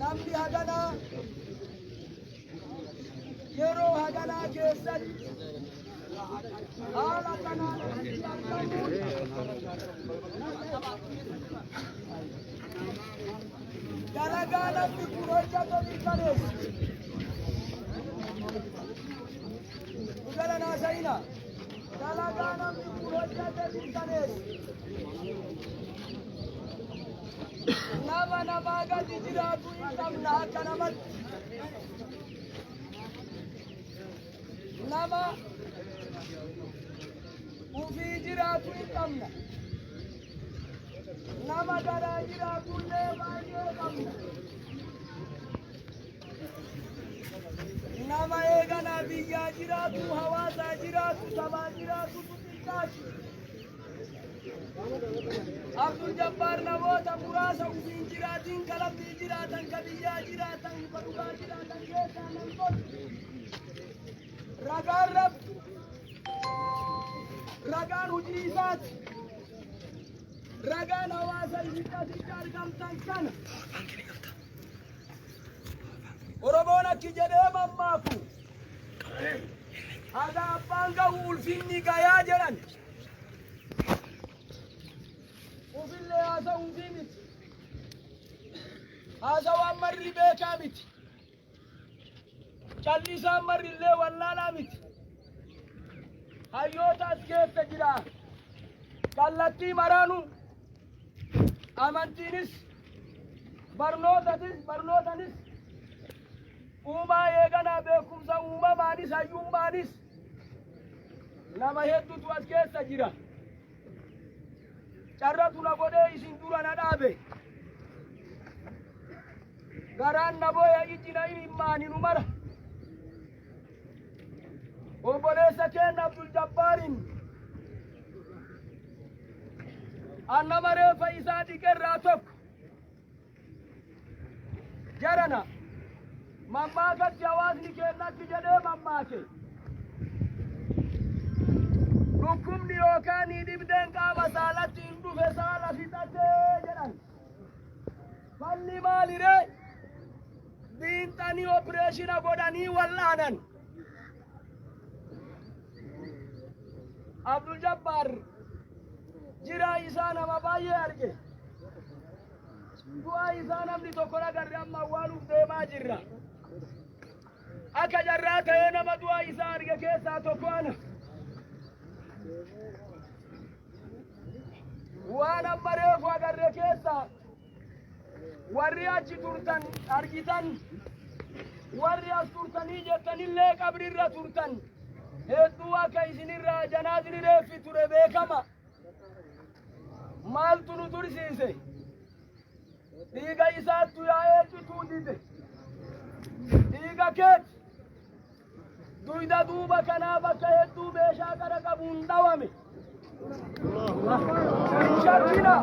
Namni hagana yeroo hagana keessatti haala kanaan dalagaa namni kun hojjetanii kaneessu gala naasa'ina dalagaa namni kun hojjetanii kaneessu nama namaa gadi jiraatu hin qabna akka namatti nama ufii jiraatu hin qabna nama garaa jiraatullee baay'ee qabna nama eegana biyyaa jiraatu hawaasaa jiraatu sabaa jiraatu xiqqaatu Abdul Jabbar namoota muraasa ufiin jiraatiin kalabbii jiraatan ka biyyaa jiraatan ka dhugaa jiraatan keessaa nan godhu ragaan rabbi ragaan hojii isaati ragaan hawaasa isitti argamtan kana Oromoon akki jedhee mammaaku haga abbaan gahu ulfinni gayaa jedhan ufille haasa ufii miti haasa waan marri beekaa miti callisaan marrillee wallaalaa miti hayyoota as keessa jira kallattii maraanu amantiinis barnootanis uumaa eeganaa beekumsa uumamaanis hayyummaanis nama hedduutu as keessa jira carratu na godhee isin dura na dhaabe garaan na booya ijjina imimmaaninu mara obboleessa keenya Abdul Jabbaarin annama reeffa isaa dhiqerraa tokko jarana mammaakatti hawaasni keenyatti jedhee mammaake dhukkubni yookaan dhibdeen qaama saalatti hin dhufe saala fixatee jedhan falli maaliree diinxanii opereeshina godhanii wallaanan Abdul Jabbar jiraa isaa nama baay'ee arge du'aa isaa namni tokko nagarre amma awwaaluuf deemaa jirra akka jarraa ta'ee nama du'aa isaa arge keessaa tokko ana waan amma reefu agarre keessaa warri achi turtan argitan warri as turtanii jettanillee qabrirra turtan hedduu akka isinirraa janaasni reeffi ture beekama maaltu nu tursiise dhiiga isaattu yaa'ee cituu dide dhiiga keeti duyda duuba kanaa bakka hedduu meeshaa qara qabuun dhawame shakkina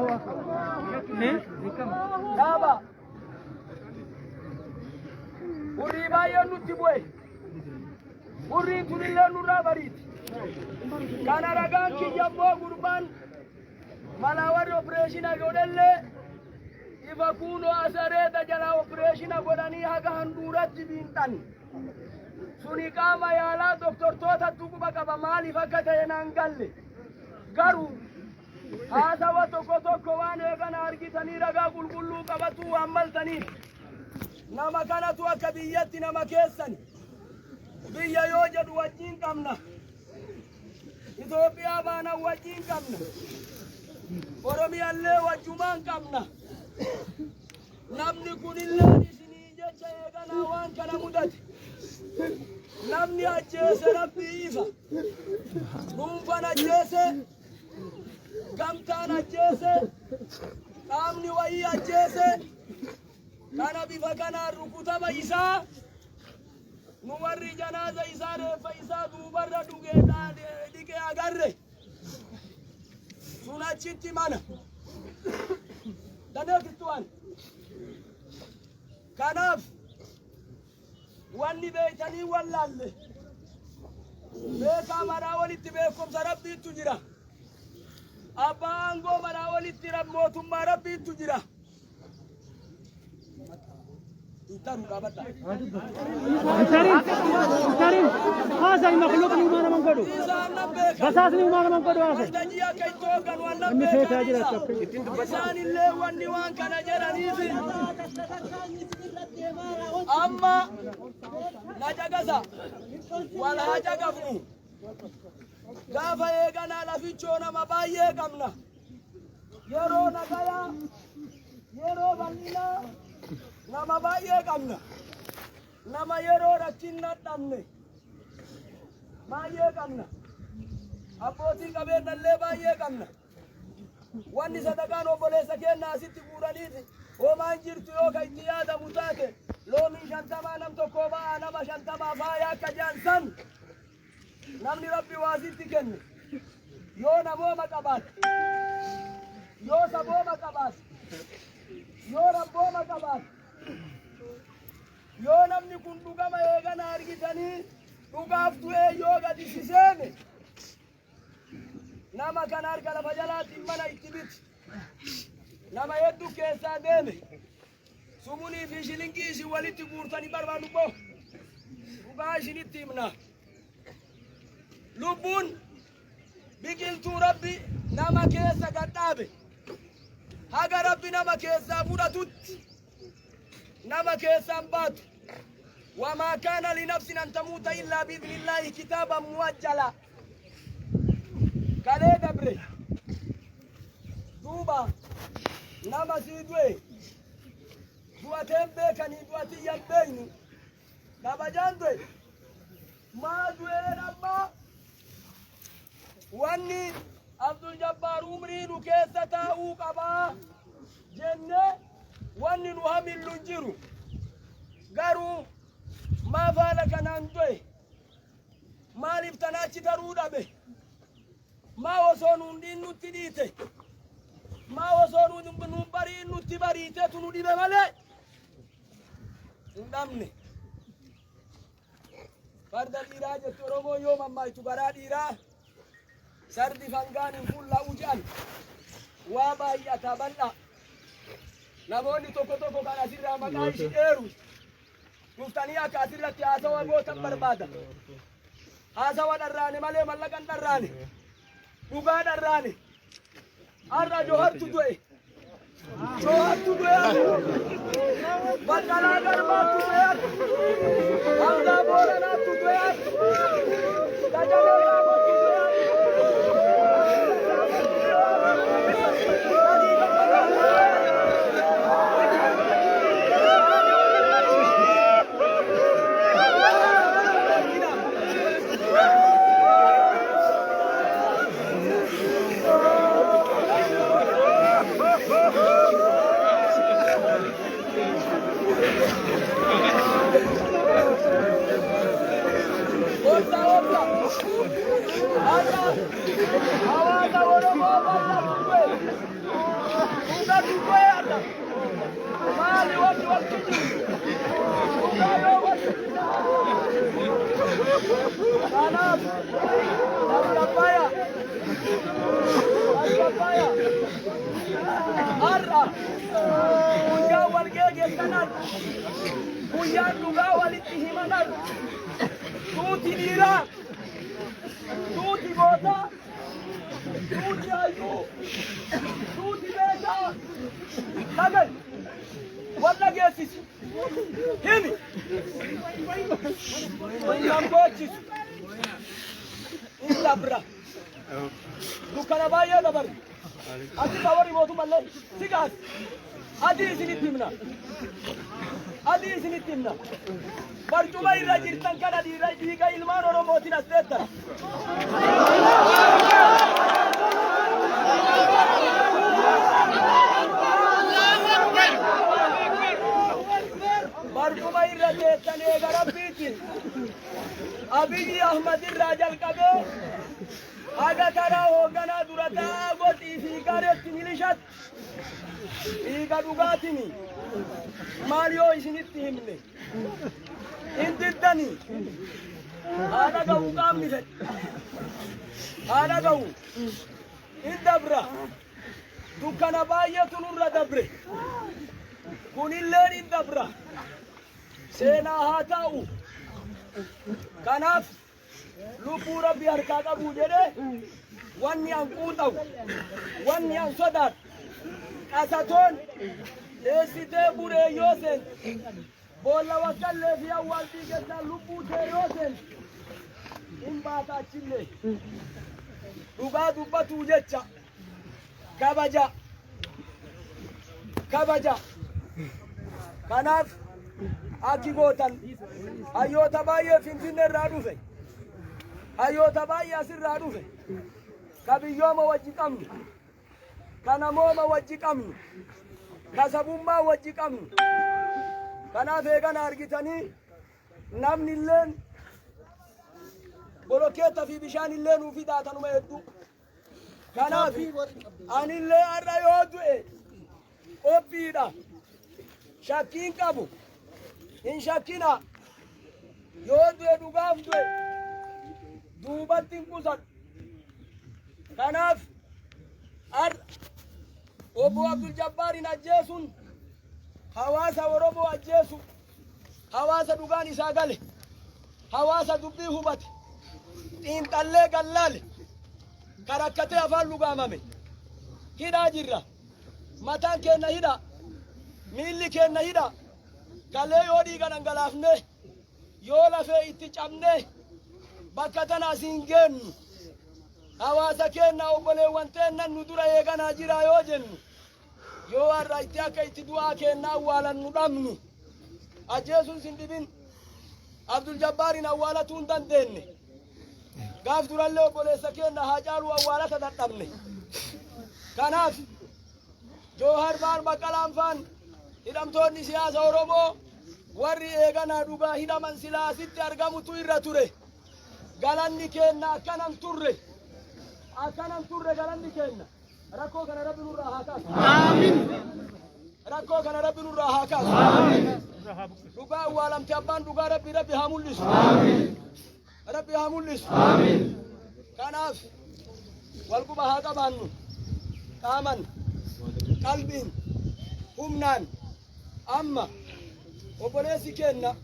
dhaaba urrii baay'een nutti bu'e urriin tunillee nurraa bariiti kana ragaan kiyyammoo gurbaan malaa warri opereeshina godhellee ifa kuunoo asareeta jalaa opereeshina godhanii haga handuuratti biinxan suni qaama yaalaa doktortootatti quba qaba maaliif akka ta'e naan galle garuu haasawa tokko waan eegana argitanii ragaa qulqulluu qabatu waan maltaniif nama kanatu akka biyyatti nama keessan biyya yoo jedhu wajjin qabna Itoophiyaa baana wajjin qabna Oromiyaallee wajjumaan qabna namni kunillee isinii jecha eeganaa waan kana mudate namni ajjeese rabbii ifa dhuunfan ajjeese gamtaan ajjeese qaamni إساء نوري جنازة إساء فإساء دوبر دوغينا ديكي أغري سنة شتي مانا دانيك التوان كناف واني بيتني والله بيكا مراولي تبيكم سربي تجرى أبانغو مراولي ترب موتم ربي تجرى Karim, هذا المخلوق اللي ما نمكدو. بس هذا اللي ما نمكدو هذا. أمي فيت هاجر أتوقع. إنسان اللي واني وان كان جرانيزي. أما نجاكسا ولا جاكفو. غافا يغانا لفيتشونا مباية كامنا. يرو نغايا يرو بالينا. nama baay'ee qabna nama yeroo rakkinna dhabne baay'ee qabna abbootii qabeenyallee baay'ee qabna wanni sadaqaan obboleessa keenya asitti fuudhaniiti hoomaan jirtu yoo ka itti yaadamu taate loomii 50 nam tokko ba'a nama 50 faaya akka jaansan namni rabbi waasitti kenne yoo namooma qabaate yoo sabooma qabaate yoo rabbooma qabaate yoo namni kun dhugama eegana argitanii dhugaaf du'ee yoo gadi siseene nama kan harka lafa jalaatiin mana itti biti nama hedduu keessaa deeme sumunii fi shilingii isin walitti guurtanii barbaadu boo dhugaa isinitti himna lubbuun biqiltuu rabbi nama keessa gadhaabe haga rabbi nama keessaa fudhatutti نما كيسان بات وما كان لنفس أن تموت إلا بإذن الله كتابا موجلا كالي دبري دوبا نما سيدوي دواتين بيكني دواتي يبيني نما جاندوي ما دوي نما واني عبد الجبار عمرين كيسة تاو قبا جنة واني نهمل لنجرو قارو ما فالك نانتوي ما لفتناتي ترودا به ما وصونون دين نتديته ما وصونون نبري نتبريته تنودي بمالي ندمني فرد الإراجة ترومو يوم أما يتبرا الإراجة سرد فنغان فل وجان وابا يتبنى namoonni tokko tokko kan asirraa maqaa ishii dheeru dhuftanii akka asirratti haasawa gootan barbaada haasawa dharraane malee mallaqan dharraane dhugaa dharraane har'a Johartu du'e Baqqalaa Garbaatu du'e Hamzaa Booranaatu du'e Dajalee Raabootu du'e Dukana baay'ee dabarre ati kawari mootummallee sigaas adii isinitti himna barcuma irra jirtan kana dhiiga ilmaan Oromootiin as deettara barcuma irra garabbiitiin Abiyyi Ahmad irraa jalqabee haga karaa hoogganaa dura taa'aa goxii fi gareetti milishatti dhiiga dhugaatini maal yoo isinitti himne hin diddanii haadha ga'u qaamni fedhe haadha ga'u hin dabra dukkana baay'eetu nurra dabre kunilleen hin dabra seenaa haa ta'u kanaaf lubbuu rabbi harkaa qabu jedhe wanni an quuxawu wanni an sodaatu qasatoon deessitee buree yoo seente boolla wakkallee fi awwaaltii keessaa lubbuu tee yoo seente hin baata achillee dhugaa dubbatuu jecha kabaja kanaaf akki gootan hayyoota baay'ee Finfinnee irraa dhufe hayyoota baay'ee asirraa dhufe ka biyyooma wajji qabnu ka namooma wajji qabnu ka sabummaa wajji qabnu kanaaf eegana argitanii namni illeen bolokeetta fi bishaan illee nuuf hidhaatanuma hedduu kanaaf anillee har'a yoo du'e qophiidha shakkiin qabu hin shakkina yoo du'e dhugaaf du'e duubatti hin qusadhu kanaaf har'a obbo Abdul Jabbaarin ajjeesuun hawaasa Oromoo ajjeesu hawaasa dhugaan isaa gale hawaasa dubbii hubate xiinxallee gallaale karakkatee afaan lugaamame hidhaa jirra mataan keenna hidha miilli keenna hidha galee yoo dhiiga dhangalaafne yoo lafee itti cabne bakka tana asiin geennu hawaasa keenna obboleewwan teennan nu dura eeganaa jira yoo jennu yoo har'a itti akka itti du'aa keenna awwaalannu dhabnu ajjeesuun sin dhibin Abdul Jabbaarin awwaalatuu hin dandeenye gaaf durallee obboleessa keenna haa caaluu awwaalata dadhabne kanaaf Joohar Baar Baqqalaan faan hidhamtoonni siyaasa Oromoo warri eeganaa dhugaa hidhaman silaa asitti argamutu irra ture galanni keenna akkanan turre galanni keenna rakkoo kana rabbi nurraa haa kaasu rakkoo kana rabbi nurraa haa kaasu dhugaa awwaalamte abbaan dhugaa rabbi haa mul'isu rabbi haa mul'isu kanaaf walquba haa qabaannu qaaman qalbiin humnaan amma obboleessi keenna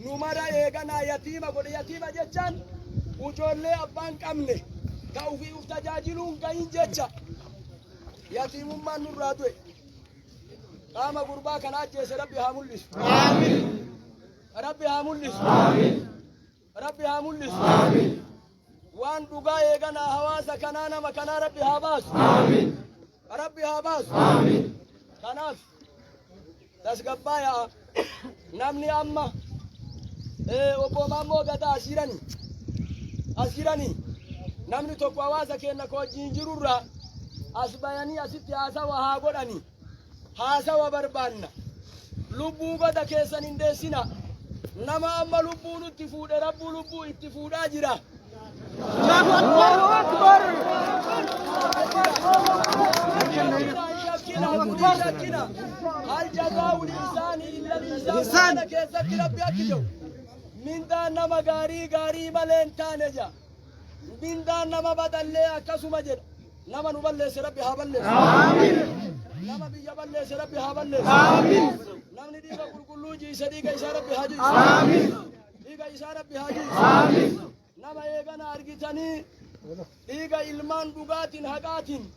nu mara eeganaa yatiima godhe yatiima jechaan ijoollee abbaan qabne ka ufii uf tajaajiluun gahin jecha yatiimummaan nurraa du'e qaama gurbaa kana ajjeese rabbi haa mul'isu rabbi haa mul'isu rabbi haa mul'isu waan dhugaa eeganaa hawaasa kanaa nama kanaa rabbi haa baasu rabbi haa baasu kanaaf tasgabbaayaa namni amma obbo Maammoo Gadaa asiranii namni tokko hawaasa keenna ka wajjin jirurraa as bayanii asitti haasawa haa godhanii haasawa barbaanna lubbuu goda keessan hin deessina nama amma lubbuu nutti fuudhe rabbuu lubbuu itti fuudhaa jira Allahu Akbar شكنا هل جزاء الإنسان إلا الإنسان كيسك ربي أكيدو من دان نما غاري ملين تانجا من دان نما بدل لي أكسو مجد نما نبلس ربي هبلس آمين نما بيجبلس ربي هبلس آمين نما نديك كل جيس ديك إشارة ربي هاجي آمين ديك إشارة ربي هاجي آمين نما يجانا أرجتني ديك إلمان دوغاتين هقاتين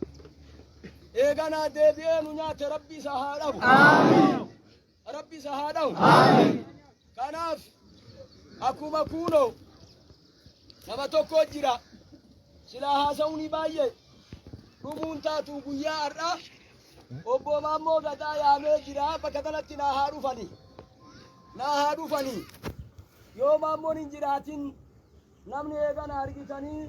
eegana deebi'eenu nyaate rabbi isa haa dhabu rabbi isa haa dhabu kanaaf akkuma kuunoo nama tokko jira silaa haasa'uuni baay'ee dhumuun taatu guyyaa har'aa obbo Maammoo Gadaa yaamee jira bakka kanatti naa haa dhufanii yoo Maammoon hin jiraatin namni eegana argitanii